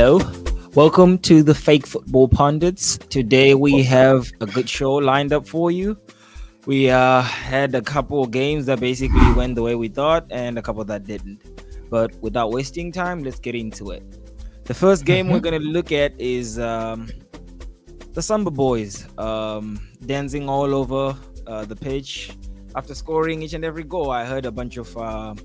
Hello, welcome to the Fake Football Pundits. Today we have a good show lined up for you. We had a couple of games that basically went the way we thought, and a couple that didn't. But without wasting time, let's get into it. The first game we're gonna look at is the Samba Boys dancing all over the pitch after scoring each and every goal. I heard a bunch of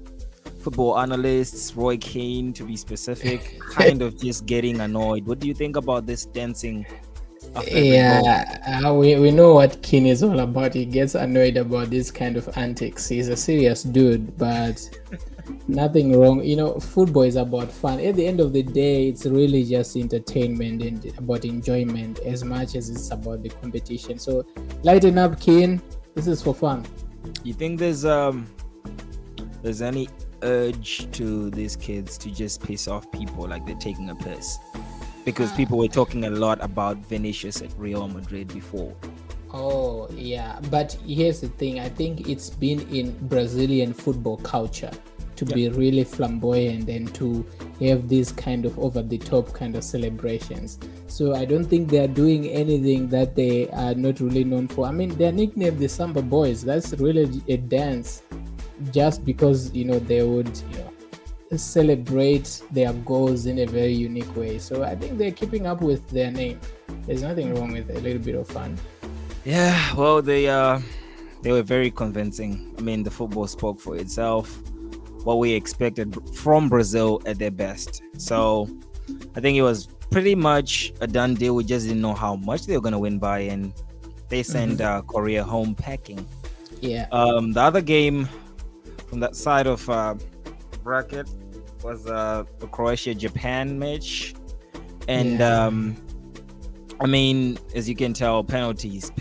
football analysts, Roy Keane to be specific, kind of just getting annoyed. What do you think about this dancing after every goal? Yeah, we know what Keane is all about. He gets annoyed about this kind of antics. He's a serious dude, but nothing wrong. Football is about fun. At the end of the day, it's really just entertainment and about enjoyment as much as it's about the competition. So lighten up, Keane. This is for fun. You think there's any urge to these kids to just piss off people like they're taking a piss? Because people were talking a lot about Vinicius at Real Madrid before. Oh, yeah. But here's the thing. I think it's been in Brazilian football culture to be really flamboyant and to have these kind of over-the-top kind of celebrations. So I don't think they're doing anything that they are not really known for. I mean, they're nicknamed the Samba Boys. That's really a dance just because, they would, celebrate their goals in a very unique way. So I think they're keeping up with their name. There's nothing wrong with a little bit of fun. Yeah, well, they were very convincing. I mean, the football spoke for itself. What we expected from Brazil at their best. So I think it was pretty much a done deal. We just didn't know how much they were going to win by, and they sent Korea home packing. Yeah. The other game from that side of bracket was the Croatia-Japan match, and I mean, as you can tell, penalties.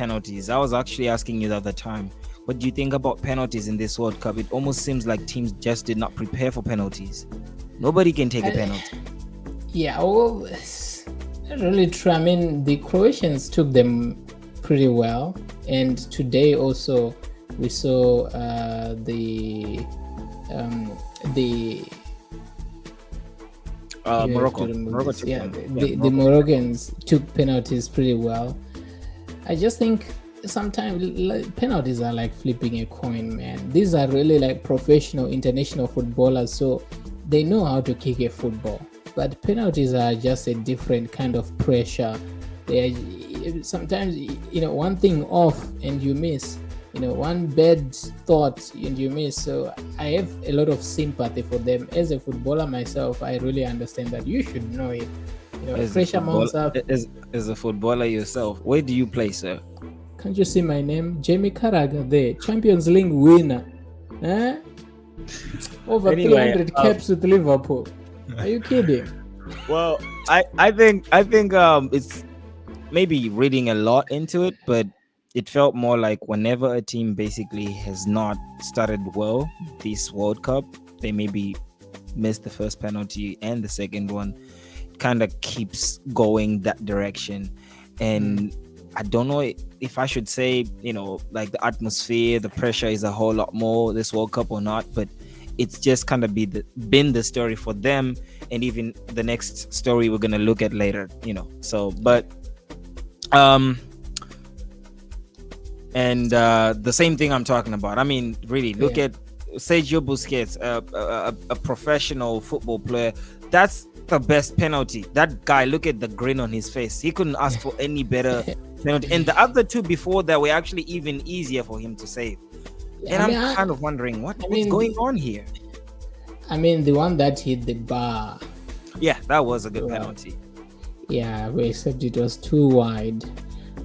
I was actually asking you the other time, what do you think about penalties in this World Cup? It almost seems like teams just did not prepare for penalties. Nobody can take a penalty. Yeah, well, it's not really true. I mean, the Croatians took them pretty well, and today also we saw the Morocco. The Moroccans took penalties pretty well. I just think sometimes penalties are like flipping a coin, man. These are really like professional international footballers, so they know how to kick a football. But penalties are just a different kind of pressure. They are, sometimes one thing off and you miss. One bad thought and you miss. So I have a lot of sympathy for them. As a footballer myself, I really understand that. You should know it. Pressure mounts up. As a footballer yourself, where do you play, sir? Can't you see my name? Jamie Carragher there. Champions League winner. Over 300 caps with Liverpool. Are you kidding? Well, I think it's maybe reading a lot into it, but it felt more like whenever a team basically has not started well this World Cup, they maybe missed the first penalty and the second one. It kind of keeps going that direction. And I don't know if I should say, like the atmosphere, the pressure is a whole lot more this World Cup or not, but it's just kind of been the story for them, and even the next story we're going to look at later, So, but and the same thing I'm talking about. I mean, really, look at Sergio Busquets, a professional football player. That's the best penalty. That guy, look at the grin on his face. He couldn't ask for any better penalty. And the other two before that were actually even easier for him to save. And I'm kind of wondering what's going on here. I mean, the one that hit the bar. Yeah, that was a good penalty. Yeah, except it was too wide.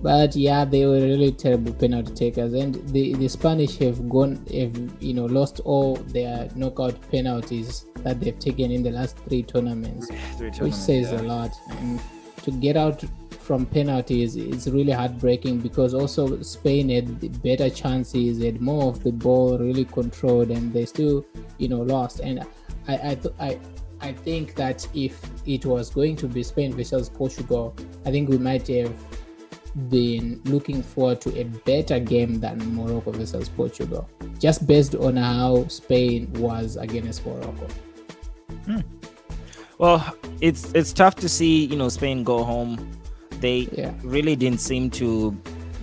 But yeah, they were really terrible penalty takers, and the Spanish have lost all their knockout penalties that they've taken in the last three tournaments, which says a lot. And to get out from penalties is really heartbreaking, because also Spain had better chances, had more of the ball, really controlled, and they still lost. And I think that if it was going to be Spain versus Portugal, I think we might have been looking forward to a better game than Morocco versus Portugal, just based on how Spain was against Morocco. Well, it's tough to see, Spain go home. They Yeah. really didn't seem to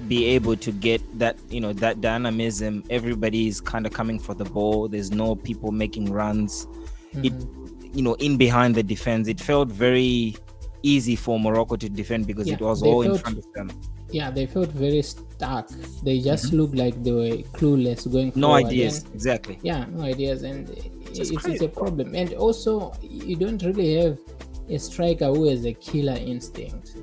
be able to get that, that dynamism. Everybody's kind of coming for the ball. There's no people making runs. It, in behind the defense, it felt very easy for Morocco to defend because Yeah, it was they all in felt front of them. yeah, they felt very stuck. They just looked like they were clueless going No forward. ideas, And exactly. yeah, no ideas, and Just it's a crazy. problem. And also, you don't really have a striker who has a killer instinct.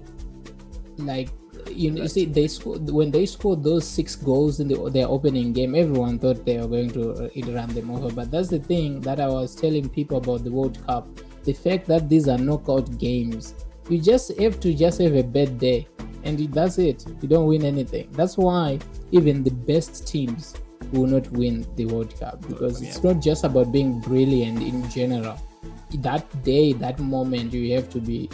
Like, you see, when they scored those 6 goals in their opening game, everyone thought they were going to run them over. But that's the thing that I was telling people about the World Cup: the fact that these are knockout games. You just have to just have a bad day, and that's it. You don't win anything. That's why even the best teams will not win the World Cup, because it's not just about being brilliant in general. That day, that moment, you have to be,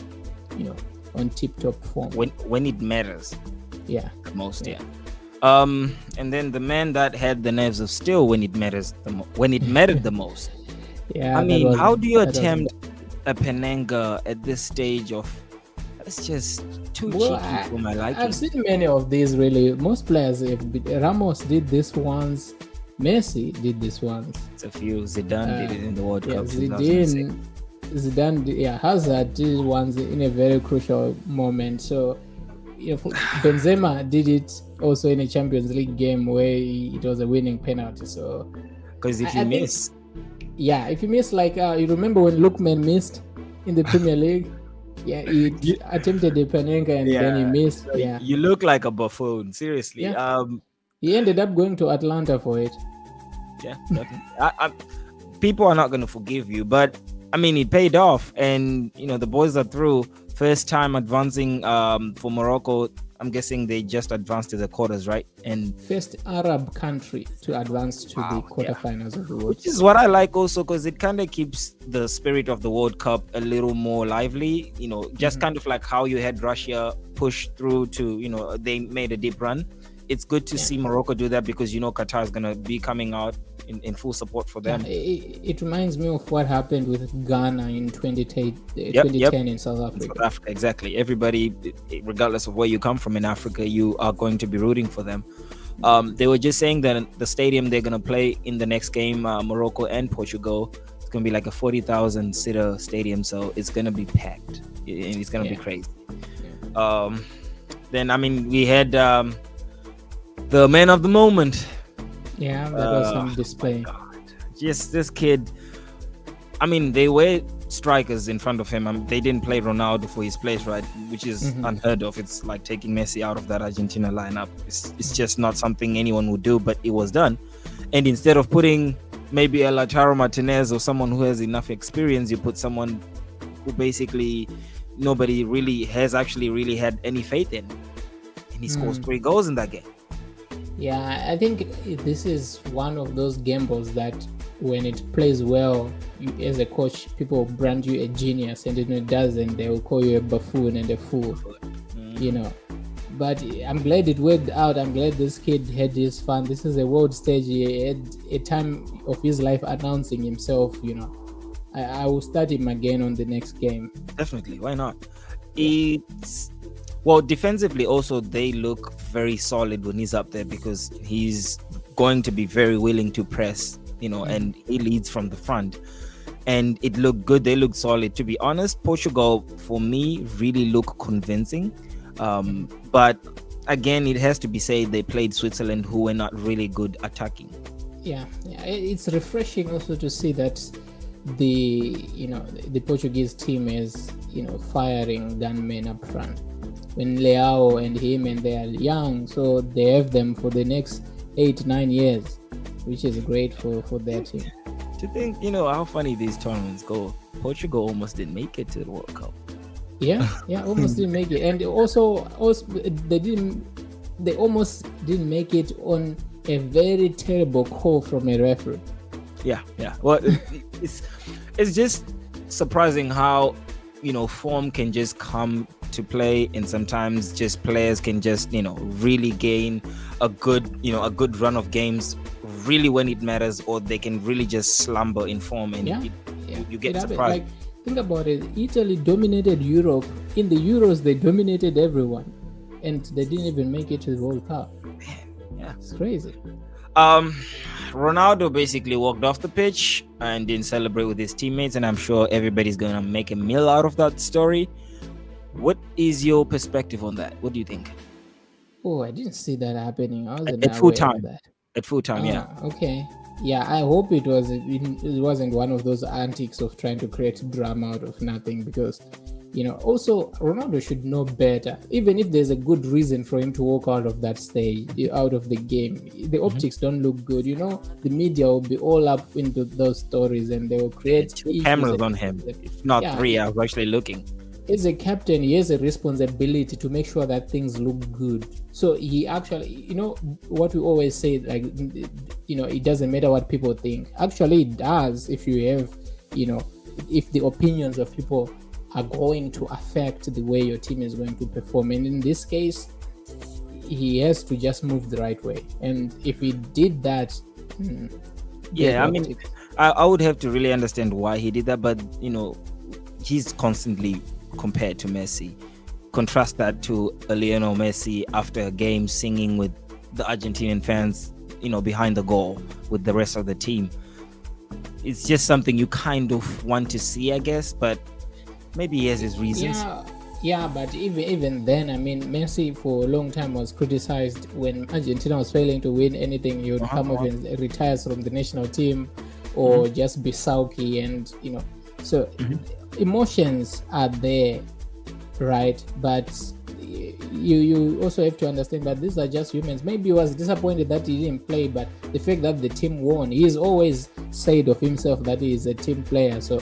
on tip-top form. When it matters Yeah. the most, Yeah. and then the man that had the nerves of steel when it matters when it mattered the most. Yeah. I mean, how do you that was- attempt a Penenga at this stage of? It's just too Well, cheeky for my liking. I've seen many of these. Really, most players. Ramos did this once. Messi did this once. It's a few. Zidane did it in the World Yeah, Cup. 2006. Zidane, Hazard did it once in a very crucial moment. So, Benzema did it also in a Champions League game where it was a winning penalty. So, Because if I you think- miss, yeah, if you miss, like, you remember when Lookman missed in the Premier League? Yeah, he attempted the Penenga and then he missed. Yeah, you look like a buffoon. Seriously. Yeah. he ended up going to Atlanta for it. Yeah, definitely. People are not going to forgive you, but I mean, it paid off, and the boys are through. First time advancing for Morocco. I'm guessing they just advanced to the quarters, right? And First Arab country to advance to the quarterfinals of the World which is what I like also, because it kind of keeps the spirit of the World Cup a little more lively. Just kind of like how you had Russia push through to, they made a deep run. It's good to see Morocco do that, because Qatar is going to be coming out in full support for them. It reminds me of what happened with Ghana in 2010 in South Africa. South Africa, exactly. Everybody, regardless of where you come from in Africa, you are going to be rooting for them. They were just saying that the stadium they're going to play in the next game, Morocco and Portugal, it's going to be like a 40,000 seater stadium, so it's going to be packed, and it's going to be crazy. Then, I mean, we had the man of the moment. Yeah, that was him displaying. Just this kid. I mean, they were strikers in front of him. They didn't play Ronaldo for his place, right? Which is unheard of. It's like taking Messi out of that Argentina lineup. It's just not something anyone would do, but it was done. And instead of putting maybe a Lautaro Martinez or someone who has enough experience, you put someone who basically nobody really has actually really had any faith in. And he scores 3 goals in that game. Yeah, I think this is one of those gambles that when it plays well, as a coach, people brand you a genius, and when it doesn't, they will call you a buffoon and a fool. But I'm glad it worked out. I'm glad this kid had his fun. This is a world stage. He had a time of his life announcing himself. I will start him again on the next game. Definitely, why not? Well, defensively also, they look very solid when he's up there, because he's going to be very willing to press, and he leads from the front. And it looked good. They look solid. To be honest, Portugal, for me, really look convincing. But again, it has to be said, they played Switzerland, who were not really good attacking. Yeah, it's refreshing also to see that the Portuguese team is firing gunmen up front. When Leao and him, and they are young, so they have them for the next 8-9 years, which is great for their team. To think, how funny these tournaments go. Portugal almost didn't make it to the World Cup. Yeah, almost didn't make it, and also they almost didn't make it on a very terrible call from a referee. Yeah. Well, it's just surprising how form can just come to play, and sometimes just players can just really gain a good run of games really when it matters, or they can really just slumber in form, and you get surprised. Like Think about it. Italy dominated Europe. In the Euros, they dominated everyone, and they didn't even make it to the World Cup. Yeah. It's crazy. Um, Ronaldo basically walked off the pitch and didn't celebrate with his teammates, and I'm sure everybody's gonna make a meal out of that story. What is your perspective on that? What do you think? Oh, I didn't see that happening. I wasn't At full aware of time. that. At full time, yeah. Okay. Yeah, I hope it wasn't one of those antics of trying to create drama out of nothing, because also Ronaldo should know better. Even if there's a good reason for him to walk out of that stage, out of the game, the optics don't look good. The media will be all up into those stories, and they will create Two issues cameras on him, if not three. I was actually looking. As a captain, he has a responsibility to make sure that things look good. So he actually, what we always say, like, it doesn't matter what people think. Actually, it does if you have, if the opinions of people are going to affect the way your team is going to perform. And in this case, he has to just move the right way. And if he did that, yeah, I mean, I would have to really understand why he did that, but he's constantly compared to Messi. Contrast that to Lionel Messi after a game singing with the Argentinian fans, behind the goal with the rest of the team. It's just something you kind of want to see, I guess, but maybe he has his reasons. Yeah, but even then, I mean, Messi for a long time was criticized when Argentina was failing to win anything. He would come off and retires from the national team, or just be sulky, and so emotions are there, right? But you also have to understand that these are just humans. Maybe he was disappointed that he didn't play, but the fact that the team won, he's always said of himself that he is a team player. So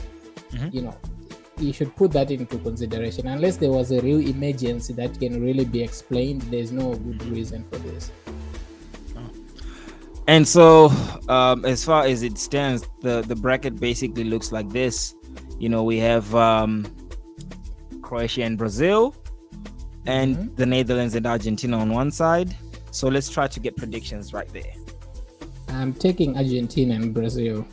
you should put that into consideration. Unless there was a real emergency that can really be explained, there's no good reason for this. And so as far as it stands, the bracket basically looks like this. We have Croatia and Brazil, and the Netherlands and Argentina on one side. So let's try to get predictions right there. I'm taking Argentina and Brazil.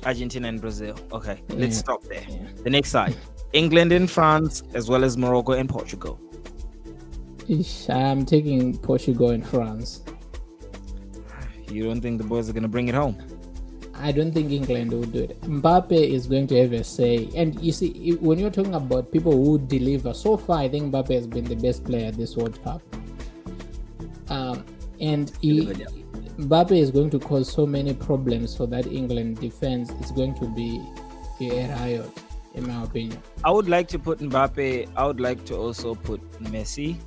Argentina and Brazil. Okay, let's stop there. Yeah. The next side, England and France, as well as Morocco and Portugal. I'm taking Portugal and France. You don't think the boys are going to bring it home? I don't think England will do it. Mbappe is going to have a say. And you see, when you're talking about people who deliver, so far I think Mbappe has been the best player at this World Cup. Mbappe is going to cause so many problems for that England defense. It's going to be a riot, in my opinion. I would like to put Mbappe. I would like to also put Messi.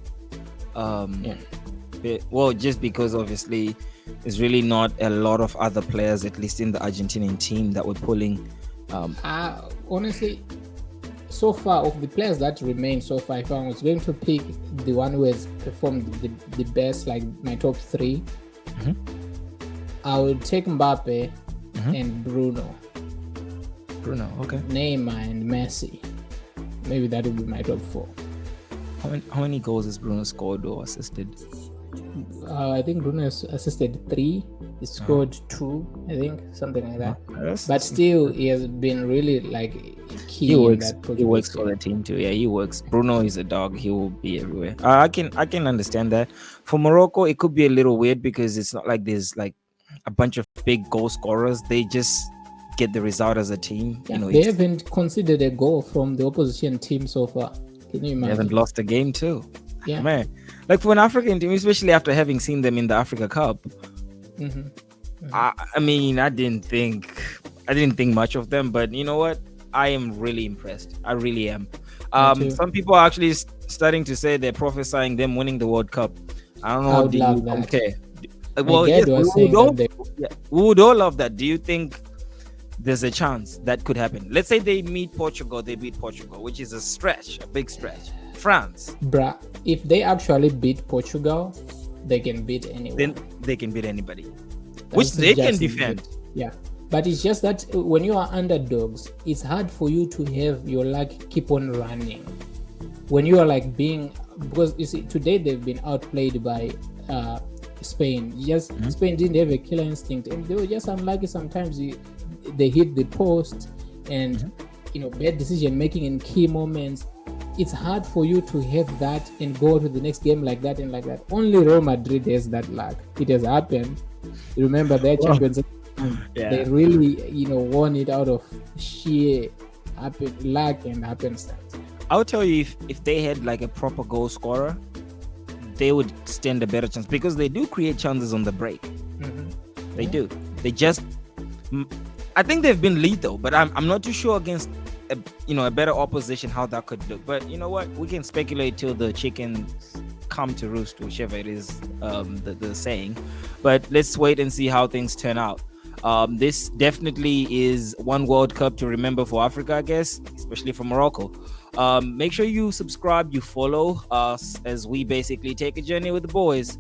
Just because obviously there's really not a lot of other players, at least in the Argentinian team, that were pulling. Honestly, so far of the players that remain so far, if I was going to pick the one who has performed the best, like my top three, I would take Mbappe and Bruno. Bruno, okay. Neymar and Messi. Maybe that would be my top four. How many goals has Bruno scored or assisted? I think Bruno has assisted 3. He scored 2, I think, something like that. But still, he has been really key in that project. He works for the team too. Yeah, he works. Bruno is a dog. He will be everywhere. I can understand that. For Morocco, it could be a little weird because it's not like there's a bunch of big goal scorers. They just get the result as a team. Yeah, they haven't conceded a goal from the opposition team so far. Can you imagine? They haven't lost a game too. Yeah, man. For an African team, especially after having seen them in the Africa Cup, I mean, I didn't think much of them, but you know what? I am really impressed. I really am. Some people are actually starting to say they're prophesying them winning the World Cup. I don't know. I would love that. Okay. Well, yes, we would all love that. Do you think there's a chance that could happen? Let's say they meet Portugal, they beat Portugal, which is a big stretch. France. Bruh, if they actually beat Portugal, they can beat anyone. Then they can beat anybody. Which they can defend. Yeah. But it's just that when you are underdogs, it's hard for you to have your luck keep on running. When you are because you see, today they've been outplayed by Spain. Spain didn't have a killer instinct, and they were just unlucky. Sometimes they hit the post, and bad decision making in key moments. It's hard for you to have that and go to the next game like that and like that. Only Real Madrid has that luck. It has happened. You remember their Well, Champions League, they yeah. really won it out of sheer luck and happenstance. I'll tell you, if they had like a proper goal scorer, they would stand a better chance because they do create chances on the break. They do. They just, I think they've been lethal, but I'm not too sure against a better opposition how that could look. But you know what? We can speculate till the chickens come to roost, whichever it is the saying. But let's wait and see how things turn out. This definitely is one World Cup to remember for Africa, I guess, especially for Morocco. Make sure you subscribe, you follow us as we basically take a journey with the boys.